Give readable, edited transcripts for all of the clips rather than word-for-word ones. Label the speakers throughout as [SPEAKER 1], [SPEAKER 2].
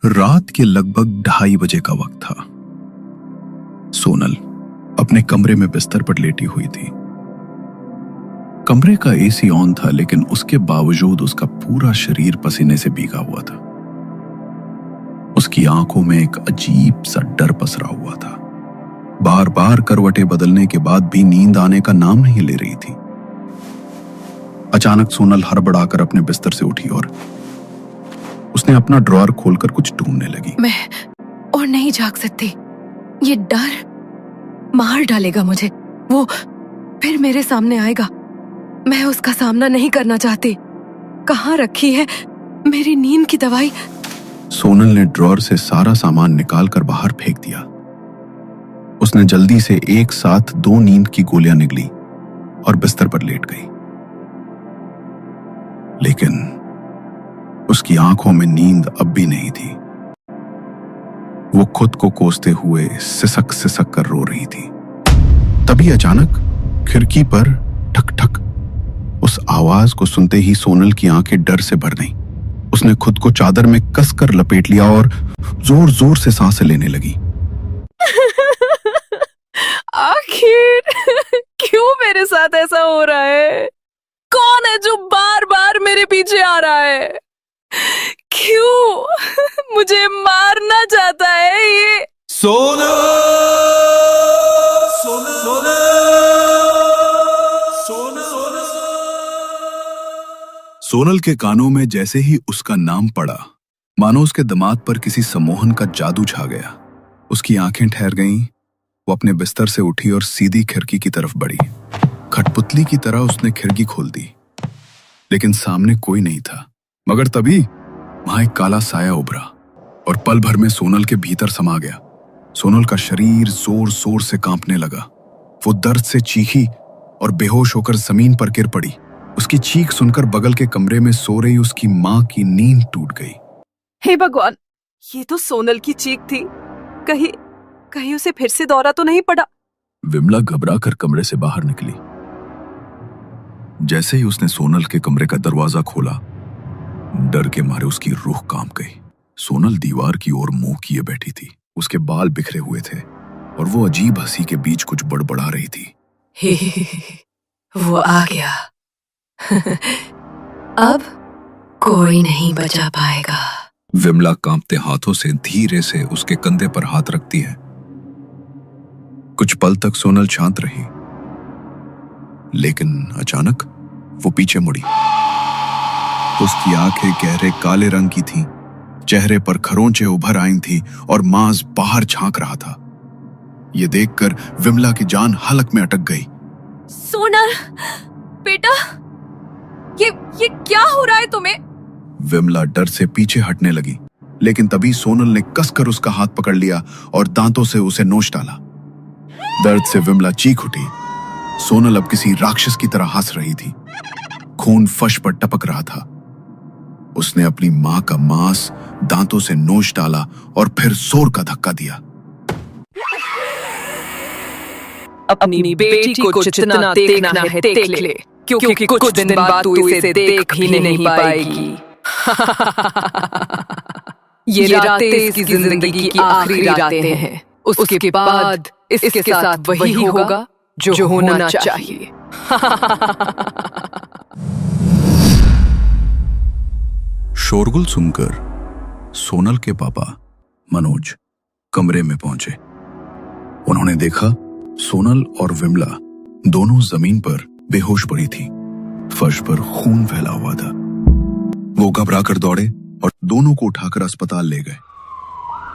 [SPEAKER 1] रात के लगभग 2:30 का वक्त था। सोनल अपने कमरे में बिस्तर पर लेटी हुई थी। कमरे का एसी ऑन था, लेकिन उसके बावजूद उसका पूरा शरीर पसीने से भीगा हुआ था। उसकी आंखों में एक अजीब सा डर पसरा हुआ था। बार बार करवटें बदलने के बाद भी नींद आने का नाम नहीं ले रही थी। अचानक सोनल हड़बड़ाकर अपने बिस्तर से उठी और उसने अपना ड्रॉअर खोलकर कुछ ढूंढने लगी।
[SPEAKER 2] मैं और नहीं जाग सकती। ये डर मार डालेगा मुझे। वो फिर मेरे सामने आएगा। मैं उसका सामना नहीं करना चाहती। कहाँ रखी है मेरी नींद की दवाई?
[SPEAKER 1] सोनल ने ड्रॉअर से सारा सामान निकालकर बाहर फेंक दिया। उसने जल्दी से एक साथ 2 नींद की गोलियां निगली और बिस्तर पर लेट गई। लेकिन उसकी आंखों में नींद अब भी नहीं थी। वो खुद को कोसते हुए सिसक सिसक कर रो रही थी। तभी अचानक खिड़की पर ठक ठक। उस आवाज को सुनते ही सोनल की आंखें डर से भर गईं। उसने खुद को चादर में कसकर लपेट लिया और जोर जोर से सांसें लेने लगी।
[SPEAKER 2] आखिर क्यों मेरे साथ ऐसा हो रहा है? कौन है जो बार बार मेरे पीछे आ रहा है? क्यों मुझे मारना चाहता है ये?
[SPEAKER 3] सोनल, सोनल, सोनल, सोनल।
[SPEAKER 1] सोनल के कानों में जैसे ही उसका नाम पड़ा, मानो उसके दिमाग पर किसी सम्मोहन का जादू छा गया। उसकी आंखें ठहर गईं। वो अपने बिस्तर से उठी और सीधी खिड़की की तरफ बढ़ी। कठपुतली की तरह उसने खिड़की खोल दी, लेकिन सामने कोई नहीं था। मगर तभी वहां एक काला साया उभरा और पल भर में सोनल के भीतर समा गया। सोनल का शरीर जोर जोर से कांपने लगा। वो दर्द से चीखी और बेहोश होकर जमीन पर गिर पड़ी। उसकी चीख सुनकर बगल के कमरे में सो रही उसकी मां की नींद टूट गई।
[SPEAKER 2] हे भगवान, ये तो सोनल की चीख थी। कहीं उसे फिर से दौरा तो नहीं पड़ा?
[SPEAKER 1] विमला घबरा कर कमरे से बाहर निकली। जैसे ही उसने सोनल के कमरे का दरवाजा खोला, डर के मारे उसकी रूह कांप गई। सोनल दीवार की ओर मुंह किए बैठी थी। उसके बाल बिखरे हुए थे और वो अजीब हंसी के बीच कुछ बड़बड़ा रही थी।
[SPEAKER 2] वो आ गया। अब कोई नहीं बचा पाएगा।
[SPEAKER 1] विमला कांपते हाथों से धीरे से उसके कंधे पर हाथ रखती है। कुछ पल तक सोनल शांत रही, लेकिन अचानक वो पीछे मुड़ी। उसकी आंखें गहरे काले रंग की थीं, चेहरे पर खरोंचे उभर आई थीं और मांस बाहर झांक रहा था। ये देखकर विमला की जान हलक में अटक गई।
[SPEAKER 2] सोनल बेटा, ये क्या हो रहा है तुम्हें?
[SPEAKER 1] विमला डर से पीछे हटने लगी, लेकिन तभी सोनल ने कसकर उसका हाथ पकड़ लिया और दांतों से उसे नोच डाला। दर्द से विमला चीख उठी। सोनल अब किसी राक्षस की तरह हंस रही थी। खून फर्श पर टपक रहा था। उसने अपनी मां का मांस दांतों से नोच डाला और फिर जोर का धक्का दिया।
[SPEAKER 2] अपनी बेटी को जितना देखना है देख ले, क्योंकि कुछ दिन बाद तू इसे देख भी नहीं पाएगी। ये रातें इसकी जिंदगी की आखिरी रातें हैं। उसके बाद इसके साथ वही होगा जो होना चाहिए।
[SPEAKER 1] शोरगुल सुनकर सोनल के पापा मनोज कमरे में पहुंचे। उन्होंने देखा सोनल और विमला दोनों जमीन पर बेहोश पड़ी थी। फर्श पर खून फैला हुआ था। वो घबराकर दौड़े और दोनों को उठाकर अस्पताल ले गए।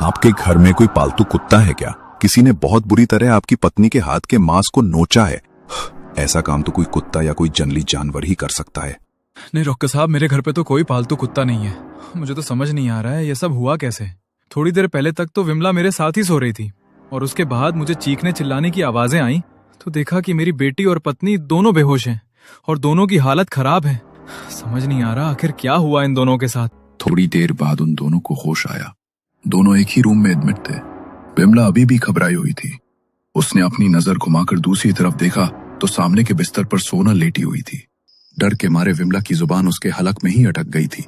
[SPEAKER 4] आपके घर में कोई पालतू कुत्ता है क्या? किसी ने बहुत बुरी तरह आपकी पत्नी के हाथ के मांस को नोचा है। ऐसा काम तो कोई कुत्ता या कोई जंगली जानवर ही कर सकता है।
[SPEAKER 5] नहीं डॉक्टर साहब, मेरे घर पे तो कोई पालतू कुत्ता नहीं है। मुझे तो समझ नहीं आ रहा है ये सब हुआ कैसे। थोड़ी देर पहले तक तो विमला मेरे साथ ही सो रही थी और उसके बाद मुझे चीखने चिल्लाने की आवाजें आई तो देखा कि मेरी बेटी और पत्नी दोनों बेहोश हैं और दोनों की हालत खराब है। समझ नहीं आ रहा आखिर क्या हुआ इन दोनों के साथ।
[SPEAKER 1] थोड़ी देर बाद उन दोनों को होश आया। दोनों एक ही रूम में एडमिट थे। विमला अभी भी घबराई हुई थी। उसने अपनी नजर घुमाकर दूसरी तरफ देखा तो सामने के बिस्तर पर सोनल लेटी हुई थी। डर के मारे विमला की जुबान उसके हलक में ही अटक गई थी।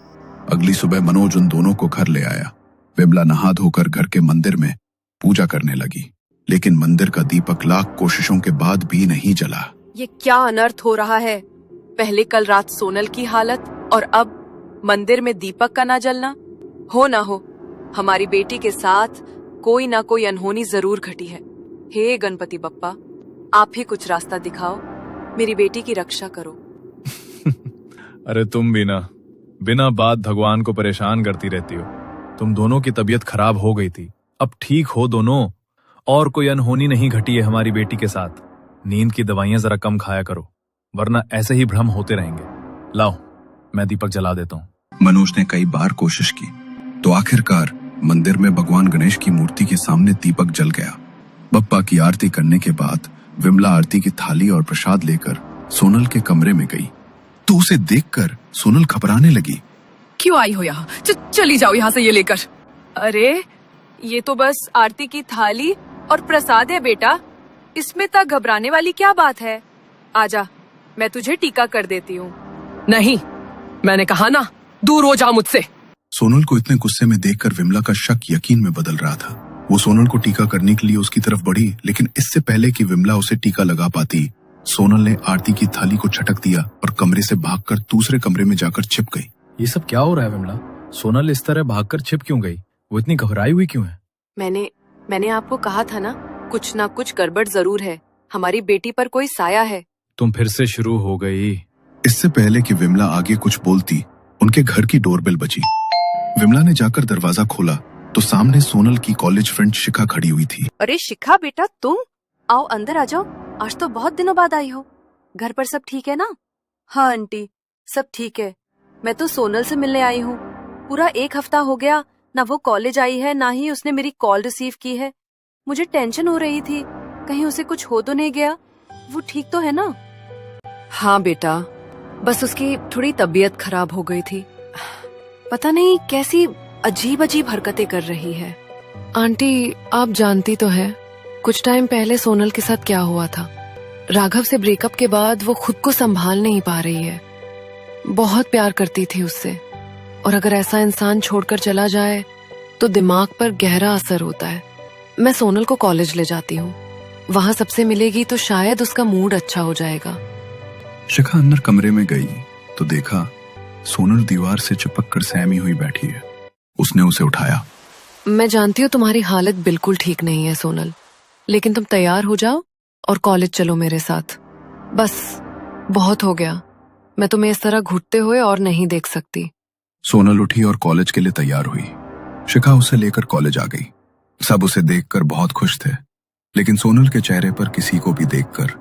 [SPEAKER 1] अगली सुबह मनोज उन दोनों को घर ले आया। विमला नहा धोकर घर के मंदिर में पूजा करने लगी, लेकिन मंदिर का दीपक लाख कोशिशों के बाद भी नहीं जला।
[SPEAKER 2] ये क्या अनर्थ हो रहा है? पहले कल रात सोनल की हालत और अब मंदिर में दीपक का ना जलना। हो ना हो, हमारी बेटी के साथ कोई ना कोई अनहोनी जरूर घटी है। हे गणपति बप्पा, आप ही कुछ रास्ता दिखाओ, मेरी बेटी की रक्षा करो।
[SPEAKER 5] अरे तुम भी ना बिना बात भगवान को परेशान करती रहती हो। तुम दोनों की तबीयत खराब हो गई थी, अब ठीक हो दोनों, और कोई अनहोनी नहीं घटी है हमारी बेटी के साथ। नींद की दवाइयां जरा कम खाया करो, वरना ऐसे ही भ्रम होते रहेंगे। लाओ, मैं दीपक जला देता हूँ।
[SPEAKER 1] मनोज ने कई बार कोशिश की तो आखिरकार मंदिर में भगवान गणेश की मूर्ति के सामने दीपक जल गया। बप्पा की आरती करने के बाद विमला आरती की थाली और प्रसाद लेकर सोनल के कमरे में गई तो उसे देखकर सोनल घबराने लगी।
[SPEAKER 2] क्यों आई हो यहाँ? चली जाओ यहाँ से ये लेकर। अरे ये तो बस आरती की थाली और प्रसाद है बेटा, इसमें तक घबराने वाली क्या बात है? आजा, मैं तुझे टीका कर देती हूँ। नहीं, मैंने कहा ना, दूर हो जा मुझसे।
[SPEAKER 1] सोनल को इतने गुस्से में देखकर विमला का शक यकीन में बदल रहा था। वो सोनल को टीका करने के लिए उसकी तरफ बढ़ी, लेकिन इससे पहले कि विमला उसे टीका लगा पाती, सोनल ने आरती की थाली को झटक दिया और कमरे से भागकर दूसरे कमरे में जाकर छिप गई।
[SPEAKER 5] ये सब क्या हो रहा है विमला? सोनल इस तरह भागकर छिप क्यों गई? वो इतनी घबराई हुई क्यों है?
[SPEAKER 2] मैंने आपको कहा था ना, कुछ ना कुछ गड़बड़ जरूर है। हमारी बेटी पर कोई साया है।
[SPEAKER 5] तुम फिर से शुरू हो गई।
[SPEAKER 1] इससे पहले कि विमला आगे कुछ बोलती, उनके घर की डोरबेल बजी। विमला ने जाकर दरवाजा खोला तो सामने सोनल की कॉलेज फ्रेंड शिखा खड़ी हुई थी।
[SPEAKER 2] अरे शिखा बेटा, तुम आओ, अंदर आ जाओ। आज तो बहुत दिनों बाद आई हो। घर पर सब ठीक है ना? हाँ आंटी, सब ठीक है। मैं तो सोनल से मिलने आई हूँ। पूरा 1 हफ्ता हो गया, ना वो कॉलेज आई है, ना ही उसने मेरी कॉल रिसीव की है। मुझे टेंशन हो रही थी, कहीं उसे कुछ हो तो नहीं गया। वो ठीक तो है ना? हाँ बेटा, बस उसकी थोड़ी तबीयत खराब हो गई थी। पता नहीं कैसी अजीब अजीब हरकतें कर रही है। आंटी, आप जानती तो है कुछ टाइम पहले सोनल के साथ क्या हुआ था। राघव से ब्रेकअप के बाद वो खुद को संभाल नहीं पा रही है। बहुत प्यार करती थी उससे, और अगर ऐसा इंसान छोड़कर चला जाए तो दिमाग पर गहरा असर होता है। मैं सोनल को कॉलेज ले जाती हूँ, वहाँ सबसे मिलेगी तो शायद उसका मूड अच्छा हो जाएगा।
[SPEAKER 1] शिखा अंदर कमरे में गई तो देखा सोनल दीवार से चिपक कर सहमी हुई बैठी है। उसने उसे उठाया।
[SPEAKER 2] मैं जानती हूँ तुम्हारी हालत बिल्कुल ठीक नहीं है सोनल, लेकिन तुम तैयार हो जाओ और कॉलेज चलो मेरे साथ। बस बहुत हो गया, मैं तुम्हें इस तरह घुटते हुए और नहीं देख सकती।
[SPEAKER 1] सोनल उठी और कॉलेज के लिए तैयार हुई। शिखा उसे लेकर कॉलेज आ गई। सब उसे देखकर बहुत खुश थे, लेकिन सोनल के चेहरे पर किसी को भी देखकर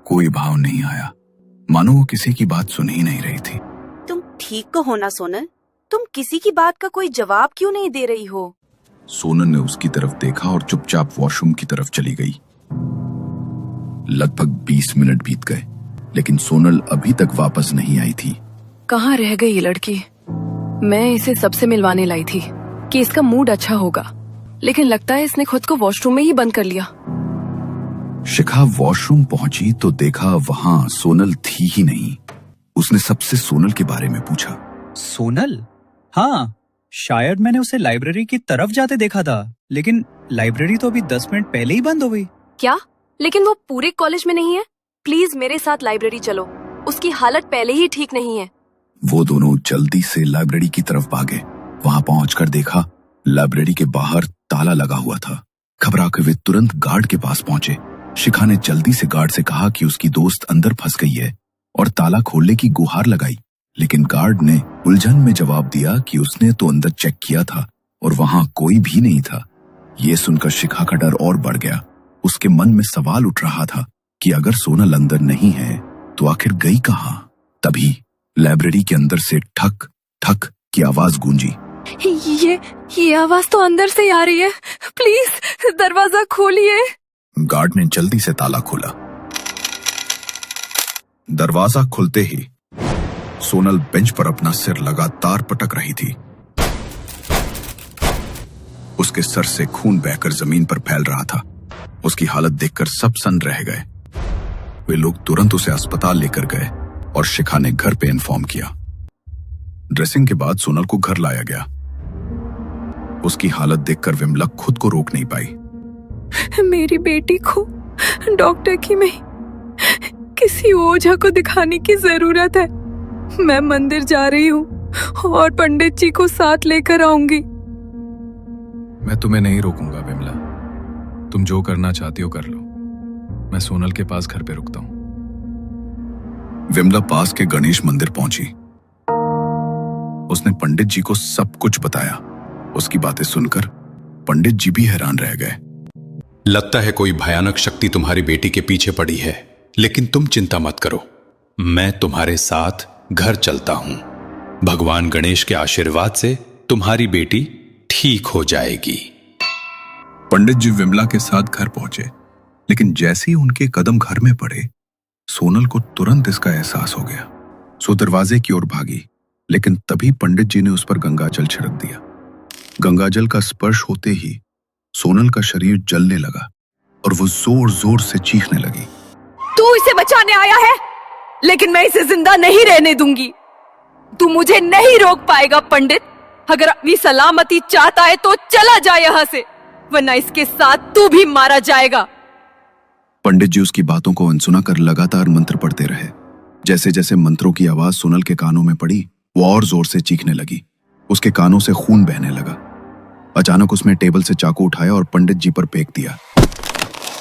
[SPEAKER 1] कोई भाव नहीं आया, मानो वो किसी की बात सुन ही नहीं रही थी।
[SPEAKER 6] तुम ठीक तो हो ना सोनल? तुम किसी की बात का कोई जवाब क्यों नहीं दे रही हो?
[SPEAKER 1] सोनल ने उसकी तरफ देखा और चुपचाप वॉशरूम की तरफ चली गई। लगभग 20 मिनट बीत गए, लेकिन सोनल अभी तक वापस नहीं आई थी।
[SPEAKER 2] कहाँ रह गई ये लड़की? मैं इसे सबसे मिलवाने लाई थी कि इसका मूड अच्छा होगा, लेकिन लगता है इसने खुद को वॉशरूम में ही बंद कर लिया।
[SPEAKER 1] शिखा वॉशरूम पहुंची तो देखा वहां सोनल थी ही नहीं। उसने सबसे सोनल के बारे में पूछा।
[SPEAKER 7] सोनल? हाँ, शायद मैंने उसे लाइब्रेरी की तरफ जाते देखा था, लेकिन लाइब्रेरी तो अभी 10 मिनट पहले ही बंद हो गई।
[SPEAKER 2] क्या? लेकिन वो पूरे कॉलेज में नहीं है। प्लीज मेरे साथ लाइब्रेरी चलो, उसकी हालत पहले ही ठीक नहीं है।
[SPEAKER 1] वो दोनों जल्दी से लाइब्रेरी की तरफ भागे। वहां पहुंचकर देखा लाइब्रेरी के बाहर ताला लगा हुआ था। घबरा के वे तुरंत गार्ड के पास पहुंचे। शिखा ने जल्दी से गार्ड से कहा कि उसकी दोस्त अंदर फंस गई है और ताला खोलने की गुहार लगाई, लेकिन गार्ड ने उलझन में जवाब दिया कि उसने तो अंदर चेक किया था और वहां कोई भी नहीं था। ये सुनकर शिखा का डर और बढ़ गया। उसके मन में सवाल उठ रहा था कि अगर सोनल अंदर नहीं है तो आखिर गई कहां। तभी लाइब्रेरी के अंदर से ठक ठक की आवाज गूंजी।
[SPEAKER 2] ये आवाज तो अंदर से आ रही है, प्लीज दरवाजा खोलिए।
[SPEAKER 1] गार्ड ने जल्दी से ताला खोला। दरवाजा खुलते ही सोनल बेंच पर अपना सिर लगातार पटक रही थी। उसके सर से खून बहकर जमीन पर फैल रहा था। उसकी हालत देखकर सब सन्न रह गए। वे लोग तुरंत उसे अस्पताल लेकर गए और शिखा ने घर पे इन्फॉर्म किया। ड्रेसिंग के बाद सोनल को घर लाया गया। उसकी हालत देखकर विमला खुद को रोक नहीं पाई।
[SPEAKER 2] मेरी बेटी को डॉक्टर की में किसी ओझा को दिखाने की जरूरत है। मैं मंदिर जा रही हूँ और पंडित जी को साथ लेकर आऊंगी।
[SPEAKER 5] मैं तुम्हें नहीं रोकूंगा विमला, तुम जो करना चाहती हो कर लो। मैं सोनल के पास घर पे रुकता हूँ।
[SPEAKER 1] विमला पास के गणेश मंदिर पहुंची। उसने पंडित जी को सब कुछ बताया। उसकी बातें सुनकर पंडित जी भी हैरान रह गए।
[SPEAKER 8] लगता है कोई भयानक शक्ति तुम्हारी बेटी के पीछे पड़ी है, लेकिन तुम चिंता मत करो, मैं तुम्हारे साथ घर चलता हूं। भगवान गणेश के आशीर्वाद से तुम्हारी बेटी ठीक हो जाएगी।
[SPEAKER 1] पंडित जी विमला के साथ घर पहुंचे, लेकिन जैसे ही उनके कदम घर में पड़े, सोनल को तुरंत इसका एहसास हो गया। सो दरवाजे की ओर भागी, लेकिन तभी पंडित जी ने उस पर गंगाजल छिड़क दिया। गंगाजल का स्पर्श होते ही सोनल का शरीर जलने लगा और वो जोर जोर से चीखने लगी।
[SPEAKER 2] तू इसे बचाने आया है, लेकिन मैं इसे जिंदा नहीं रहने दूंगी। तू मुझे नहीं रोक पाएगा पंडित। अगर अपनी सलामती चाहता है तो चला जा यहाँ से, वरना इसके साथ तू भी मारा जाएगा।
[SPEAKER 1] पंडित जी उसकी बातों को अनसुना कर लगातार मंत्र पढ़ते रहे। जैसे जैसे मंत्रों की आवाज सोनल के कानों में पड़ी, वो और जोर से चीखने लगी। उसके कानों से खून बहने लगा। अचानक उसने टेबल से चाकू उठाया और पंडित जी पर फेंक दिया।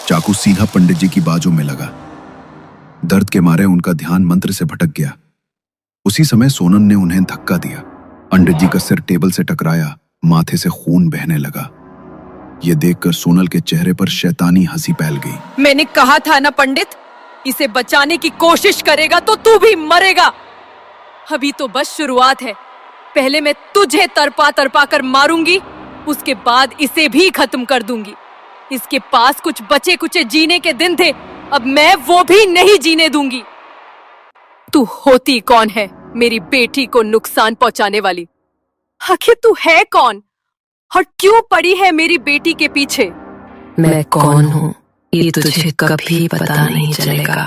[SPEAKER 1] चाकू सीधा पंडित जी की बाजू में लगा। दर्द के मारे उनका ध्यान मंत्र से भटक गया। उसी समय सोनल ने उन्हें धक्का दिया। पंडित जी का सिर टेबल से टकराया, माथे से खून बहने लगा। यह देखकर सोनल के चेहरे पर शैतानी हंसी फैल गई।
[SPEAKER 2] मैंने कहा था ना पंडित, इसे बचाने की कोशिश करेगा तो तू भी मरेगा। अभी तो बस शुरुआत है। पहले मैं तुझे तरपा तरपा कर मारूंगी, उसके बाद इसे भी खत्म कर दूंगी। इसके पास कुछ बचे कुचे जीने के दिन थे, अब मैं वो भी नहीं जीने दूंगी। तू होती कौन है मेरी बेटी को नुकसान पहुंचाने वाली? आखिर तू है कौन और क्यों पड़ी है मेरी बेटी के पीछे?
[SPEAKER 9] मैं कौन हूँ ये तुझे कभी पता नहीं चलेगा।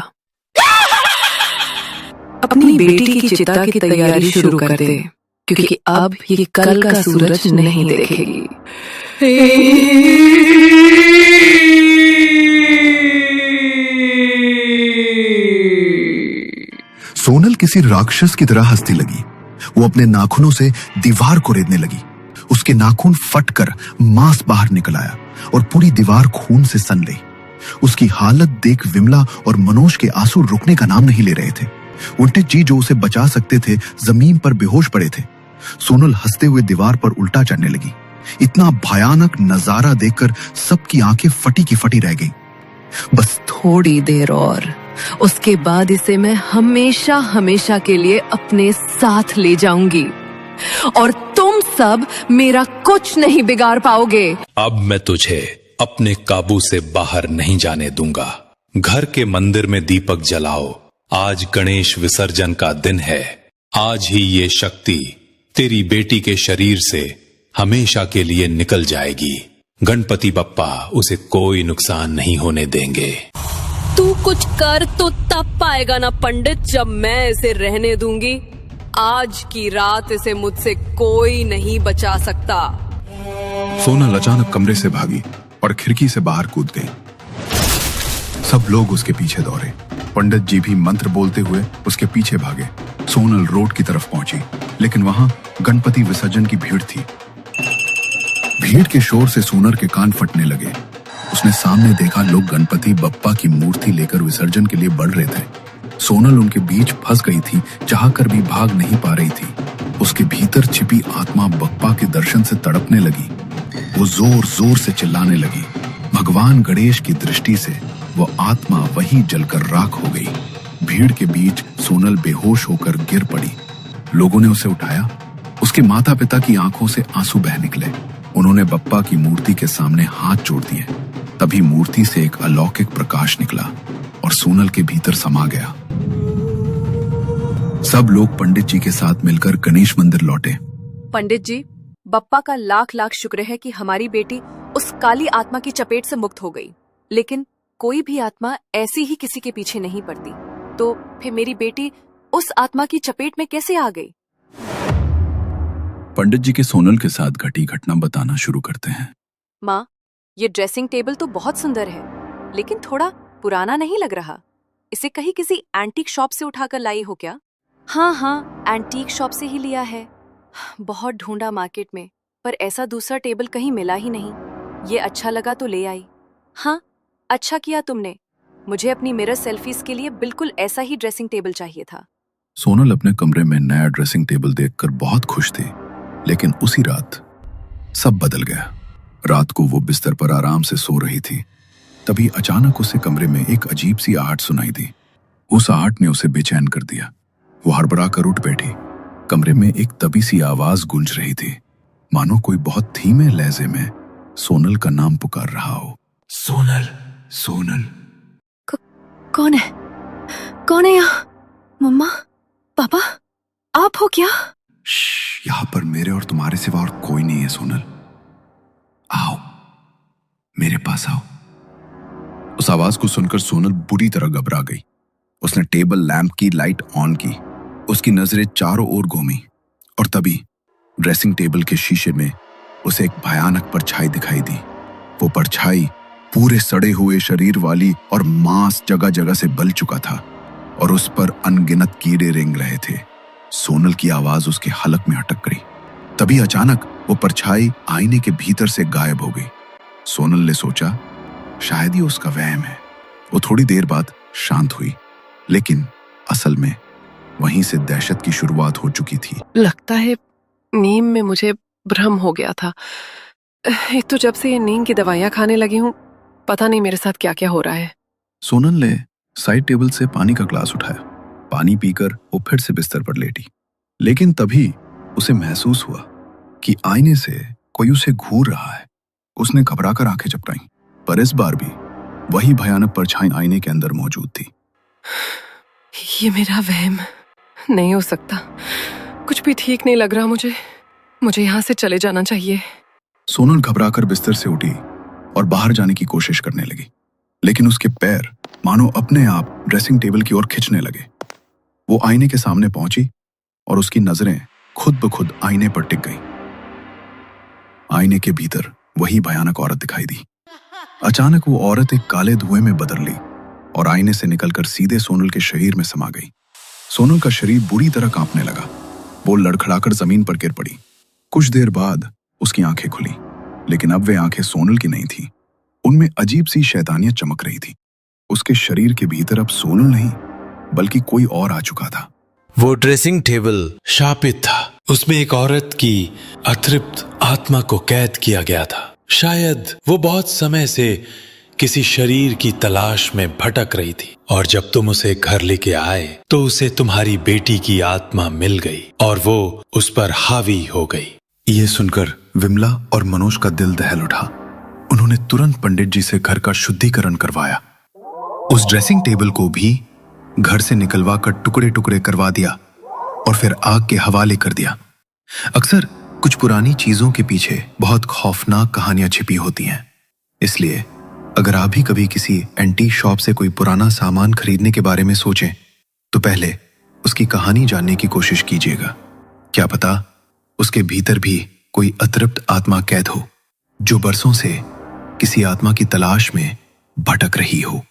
[SPEAKER 9] अपनी बेटी की चिता की तैयारी शुरू कर दे, क्योंकि अब ये कल का सूरज नहीं देखेगी।
[SPEAKER 1] सोनल किसी राक्षस की तरह हंसने लगी। वो अपने नाखूनों से दीवार को रेतने लगी। उसके नाखून फटकर मांस बाहर निकल आया और पूरी दीवार खून से सन गई। उसकी हालत देख विमला और मनोज के आंसू रुकने का नाम नहीं ले रहे थे। पंडित जी जो उसे बचा सकते थे जमीन पर बेहोश पड़े थे। सोनल हंसते हुए दीवार पर उल्टा चढ़ने लगी। इतना भयानक नजारा देखकर सबकी आंखें फटी की फटी रह गईं। बस
[SPEAKER 9] थोड़ी देर और, उसके बाद इसे मैं हमेशा हमेशा के लिए अपने साथ ले जाऊंगी और तुम सब मेरा कुछ नहीं बिगाड़ पाओगे।
[SPEAKER 8] अब मैं तुझे अपने काबू से बाहर नहीं जाने दूंगा। घर के मंदिर में दीपक जलाओ। आज गणेश विसर्जन का दिन है। आज ही ये शक्ति तेरी बेटी के शरीर से हमेशा के लिए निकल जाएगी। गणपति बप्पा उसे कोई नुकसान नहीं होने देंगे।
[SPEAKER 2] तू कुछ कर तो तब पाएगा ना पंडित, जब मैं इसे रहने दूंगी। आज की रात इसे मुझसे कोई नहीं बचा सकता।
[SPEAKER 1] सोनल अचानक कमरे से भागी और खिड़की से बाहर कूद गई। सब लोग उसके पीछे दौड़े। पंडित जी भी मंत्र बोलते हुए उसके पीछे भागे। सोनल रोड की तरफ पहुंची, लेकिन वहां गणपति विसर्जन की भीड़ थी। भीड़ के शोर से सोनल के कान फटने लगे। उसने सामने देखा लोग गणपति बप्पा की मूर्ति लेकर विसर्जन के लिए बढ़ रहे थे। सोनल उनके बीच फंस गई थी, चाहकर भी भाग नहीं पा रही थी। उसके भीतर छिपी आत्मा बप्पा के दर्शन से तड़पने लगी। वो जोर जोर से चिल्लाने लगी। भगवान गणेश की दृष्टि से वो आत्मा वहीं जलकर राख हो गई। भीड़ के बीच सोनल बेहोश होकर गिर पड़ी। लोगों ने उसे उठाया। उसके माता पिता की आंखों से आंसू बह निकले। उन्होंने बप्पा की मूर्ति के सामने हाथ जोड़ दिए। तभी मूर्ति से एक अलौकिक प्रकाश निकला और सोनल के भीतर समा गया। सब लोग पंडित जी के साथ मिलकर गणेश मंदिर लौटे।
[SPEAKER 6] पंडित जी, बप्पा का लाख लाख शुक्र है कि हमारी बेटी उस काली आत्मा की चपेट से मुक्त हो गई। लेकिन कोई भी आत्मा ऐसी ही किसी के पीछे नहीं पड़ती, तो फिर मेरी बेटी उस आत्मा की चपेट में कैसे आ गई?
[SPEAKER 1] पंडित जी के सोनल के साथ घटी घटना बताना शुरू करते हैं।
[SPEAKER 6] माँ, ये ड्रेसिंग टेबल तो बहुत सुंदर है, लेकिन थोड़ा पुराना नहीं लग रहा। इसे कहीं किसी एंटीक शॉप से उठाकर लाई हो क्या? हाँ, एंटीक शॉप से ही लिया है। बहुत ढूंढा मार्केट में, पर ऐसा दूसरा टेबल कहीं मिला ही नहीं। ये अच्छा लगा तो ले आई। हाँ, अच्छा किया तुमने। मुझे अपनी मिरर सेल्फीज के लिए बिल्कुल ऐसा ही ड्रेसिंग टेबल चाहिए था।
[SPEAKER 1] सोनल अपने कमरे में नया ड्रेसिंग टेबल देखकर बहुत खुश थी, लेकिन उसी रात सब बदल गया। रात को वो बिस्तर पर आराम से सो रही थी, तभी अचानक उसे कमरे में एक अजीब सी आहट सुनाई दी। उस आहट ने उसे बेचैन कर दिया। वो हड़बड़ा कर उठ बैठी। कमरे में एक दबी सी आवाज गूंज रही थी, मानो कोई बहुत धीमे लहजे में सोनल का नाम पुकार रहा हो। सोनल, सोनल।
[SPEAKER 2] कौन है? कौन है यहाँ? मम्मा? पापा? आप हो क्या?
[SPEAKER 1] यहाँ पर मेरे और तुम्हारे सिवा और कोई नहीं है सोनल। आओ, मेरे पास आओ। उस आवाज को सुनकर सोनल बुरी तरह घबरा गई। उसने टेबल लैंप की लाइट ऑन की। उसकी नजरें चारों ओर घूमी और तभी ड्रेसिंग टेबल के शीशे में उसे एक भयानक परछाई दिखाई दी। वो परछाई पूरे सड़े हुए शरीर वाली और मांस जगह जगह से बल चुका था और उस पर अनगिनत कीड़े रेंग रहे थे। सोनल की आवाज उसके हलक में अटक गई। तभी अचानक वो परछाई आईने के भीतर से गायब हो गई। सोनल ने सोचा शायद ये उसका वहम है। वो थोड़ी देर बाद शांत हुई, लेकिन असल में वहीं से दहशत की शुरुआत हो चुकी थी।
[SPEAKER 2] लगता है नींद में मुझे भ्रम हो गया था। एक तो जब से ये नींद की दवाइयां खाने लगी हूँ, पता नहीं मेरे साथ क्या क्या हो रहा है।
[SPEAKER 1] सोनल ने साइड टेबल से पानी का ग्लास उठाया। पानी पीकर वो फिर से बिस्तर पर लेटी, लेकिन तभी उसे महसूस हुआ कि आईने से कोई उसे घूर रहा है। उसने घबराकर आंखें झपकाईं, पर इस बार भी वही भयानक परछाई आईने के अंदर मौजूद थी।
[SPEAKER 2] ये मेरा वहम नहीं हो सकता। कुछ भी ठीक नहीं लग रहा मुझे यहाँ से चले जाना चाहिए।
[SPEAKER 1] सोनल घबराकर बिस्तर से उठी और बाहर जाने की कोशिश करने लगी, लेकिन उसके पैर मानो अपने आप ड्रेसिंग टेबल की ओर खिंचने लगे। वो आईने के सामने पहुंची और उसकी नजरें खुद ब खुद आईने पर टिक गईं। आईने के भीतर वही भयानक औरत दिखाई दी। अचानक वो औरत एक काले धुएं में बदल ली और आईने से निकलकर सीधे सोनल के शरीर में समा गई। सोनल का शरीर बुरी तरह कांपने लगा। वो लड़खड़ाकर जमीन पर गिर पड़ी। कुछ देर बाद उसकी आंखें खुली, लेकिन अब वे आंखें सोनल की नहीं थीं। उनमें अजीब सी शैतानियत चमक रही थी। उसके शरीर के भीतर अब सोनल नहीं, बल्कि कोई और आ चुका था।
[SPEAKER 8] वो ड्रेसिंग टेबल शापित था। उसमें एक औरत की अतृप्त आत्मा को कैद किया गया था। शायद वो बहुत समय से किसी शरीर की तलाश में भटक रही थी, और जब तुम उसे घर लेके आए तो उसे तुम्हारी बेटी की आत्मा मिल गई और वो उस पर हावी हो गई।
[SPEAKER 1] ये सुनकर विमला और मनोज का दिल दहल उठा। उन्होंने तुरंत पंडित जी से घर का शुद्धिकरण करवाया। उस ड्रेसिंग टेबल को भी घर से निकलवा कर टुकड़े टुकड़े करवा दिया और फिर आग के हवाले कर दिया। अक्सर कुछ पुरानी चीजों के पीछे बहुत खौफनाक कहानियां छिपी होती हैं, इसलिए अगर आप भी कभी किसी एंटीक शॉप से कोई पुराना सामान खरीदने के बारे में सोचें तो पहले उसकी कहानी जानने की कोशिश कीजिएगा। क्या पता उसके भीतर भी कोई अतृप्त आत्मा कैद हो, जो बरसों से किसी आत्मा की तलाश में भटक रही हो।